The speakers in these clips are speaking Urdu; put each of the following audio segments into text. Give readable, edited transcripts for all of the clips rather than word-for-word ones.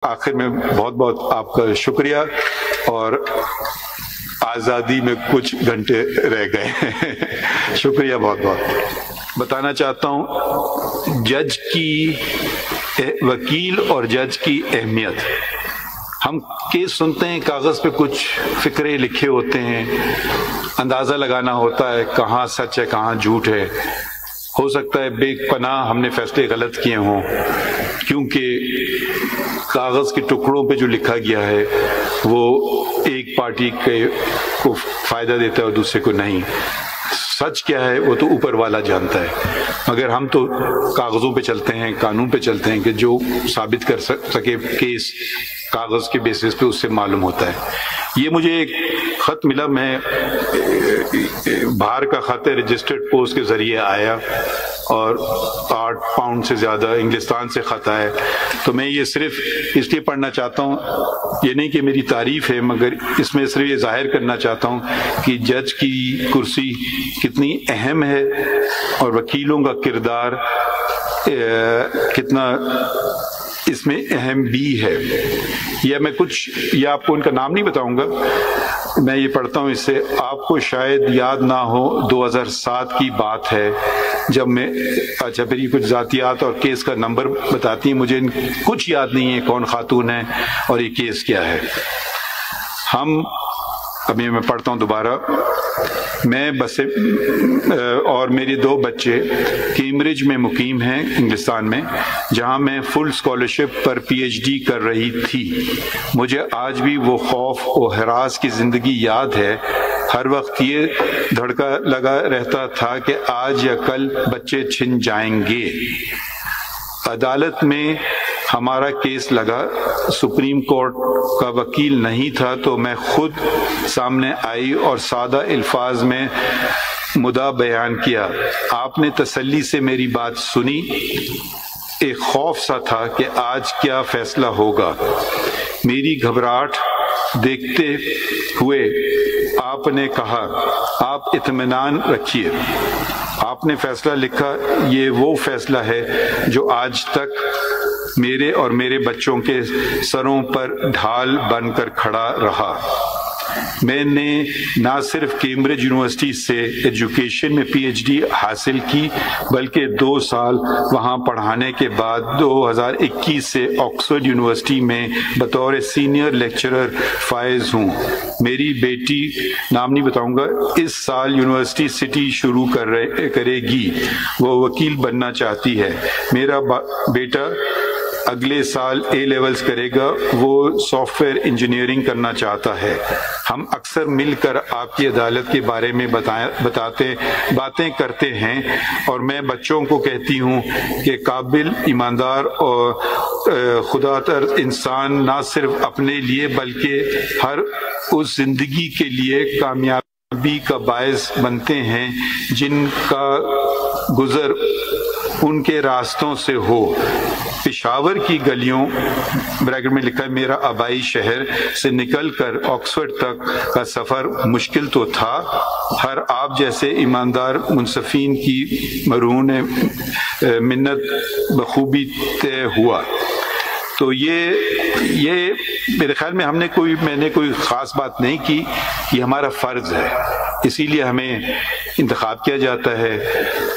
آخر میں بہت بہت آپ کا شکریہ، اور آزادی میں کچھ گھنٹے رہ گئے شکریہ بہت بہت۔ بتانا چاہتا ہوں جج کی وکیل اور جج کی اہمیت۔ ہم کیس سنتے ہیں، کاغذ پہ کچھ فقرے لکھے ہوتے ہیں، اندازہ لگانا ہوتا ہے کہاں سچ ہے کہاں جھوٹ ہے۔ ہو سکتا ہے بے پناہ ہم نے فیصلے غلط کیے ہوں، کیونکہ کاغذ کے ٹکڑوں پہ جو لکھا گیا ہے وہ ایک پارٹی کو فائدہ دیتا ہے اور دوسرے کو نہیں۔ سچ کیا ہے وہ تو اوپر والا جانتا ہے، مگر ہم تو کاغذوں پہ چلتے ہیں، قانون پہ چلتے ہیں کہ جو ثابت کر سکے کیس کاغذ کے بیسس پہ اس سے معلوم ہوتا ہے۔ یہ مجھے ایک خط ملا، میں باہر کا خط ہے، رجسٹرڈ پوسٹ کے ذریعے آیا، اور 8 پاؤنڈ سے زیادہ انگلستان سے خط آیا۔ تو میں یہ صرف اس لیے پڑھنا چاہتا ہوں، یہ نہیں کہ میری تعریف ہے، مگر اس میں صرف یہ ظاہر کرنا چاہتا ہوں کہ جج کی کرسی کتنی اہم ہے اور وکیلوں کا کردار کتنا اس میں اہم بھی ہے۔ یہ آپ کو ان کا نام نہیں بتاؤں گا، میں یہ پڑھتا ہوں اس سے۔ آپ کو شاید یاد نہ ہو 2007 کی بات ہے جب میں پھر یہ کچھ ذاتیات اور کیس کا نمبر بتاتی ہیں، مجھے کچھ یاد نہیں ہے کون خاتون ہے اور یہ کیس کیا ہے۔ ابھی میں پڑھتا ہوں دوبارہ۔ میں اور میرے 2 بچے کیمبرج میں مقیم ہیں انگلستان میں، جہاں میں فل اسکالرشپ پر پی ایچ ڈی کر رہی تھی۔ مجھے آج بھی وہ خوف و ہراس کی زندگی یاد ہے۔ ہر وقت یہ دھڑکا لگا رہتا تھا کہ آج یا کل بچے چھن جائیں گے۔ عدالت میں ہمارا کیس لگا، سپریم کورٹ کا وکیل نہیں تھا، تو میں خود سامنے آئی اور سادہ الفاظ میں مدعا بیان کیا۔ آپ نے تسلی سے میری بات سنی۔ ایک خوف سا تھا کہ آج کیا فیصلہ ہوگا۔ میری گھبراہٹ دیکھتے ہوئے آپ نے کہا، آپ اطمینان رکھیے، آپ نے فیصلہ لکھا، یہ وہ فیصلہ ہے جو آج تک میرے اور میرے بچوں کے سروں پر ڈھال بن کر کھڑا رہا۔ میں نے نہ صرف کیمبرج یونیورسٹی سے ایجوکیشن میں پی ایچ ڈی حاصل کی، بلکہ 2 سال وہاں پڑھانے کے بعد 2021 سے آکسفورڈ یونیورسٹی میں بطور سینئر لیکچرر فائز ہوں۔ میری بیٹی، نام نہیں بتاؤں گا، اس سال یونیورسٹی سٹی شروع کرے گی، وہ وکیل بننا چاہتی ہے۔ میرا بیٹا اگلے سال اے لیولز کرے گا، وہ سافٹ ویئر انجینئرنگ کرنا چاہتا ہے۔ ہم اکثر مل کر آپ کی عدالت کے بارے میں باتیں کرتے ہیں، اور میں بچوں کو کہتی ہوں کہ قابل، ایماندار اور خدا ترس انسان نہ صرف اپنے لیے بلکہ ہر اس زندگی کے لیے کامیابی کا باعث بنتے ہیں جن کا گزر ان کے راستوں سے ہو۔ پشاور کی گلیوں بریکٹ میں لکھا ہے میرا آبائی شہر سے نکل کر آکسفورڈ تک کا سفر مشکل تو تھا، ہر آپ جیسے ایماندار منصفین کی مرہون منت بخوبی طے ہوا۔ تو یہ میرے خیال میں میں نے کوئی خاص بات نہیں کی، یہ ہمارا فرض ہے، اسی لیے ہمیں انتخاب کیا جاتا ہے۔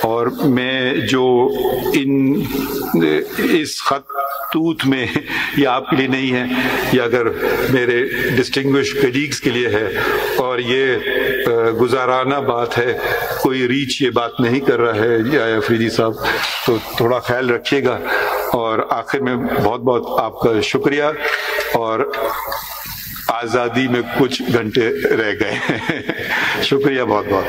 اور میں جو اس خطوط میں، یہ آپ کے لیے نہیں ہے، یہ اگر میرے ڈسٹنگوش کلیگز کے لیے ہے، اور یہ گزارانہ بات ہے، کوئی ریچ یہ بات نہیں کر رہا ہے یا افریدی صاحب، تو تھوڑا خیال رکھیے گا۔ اور آخر میں بہت بہت آپ کا شکریہ، اور آزادی میں کچھ گھنٹے رہ گئے شکریہ بہت بہت۔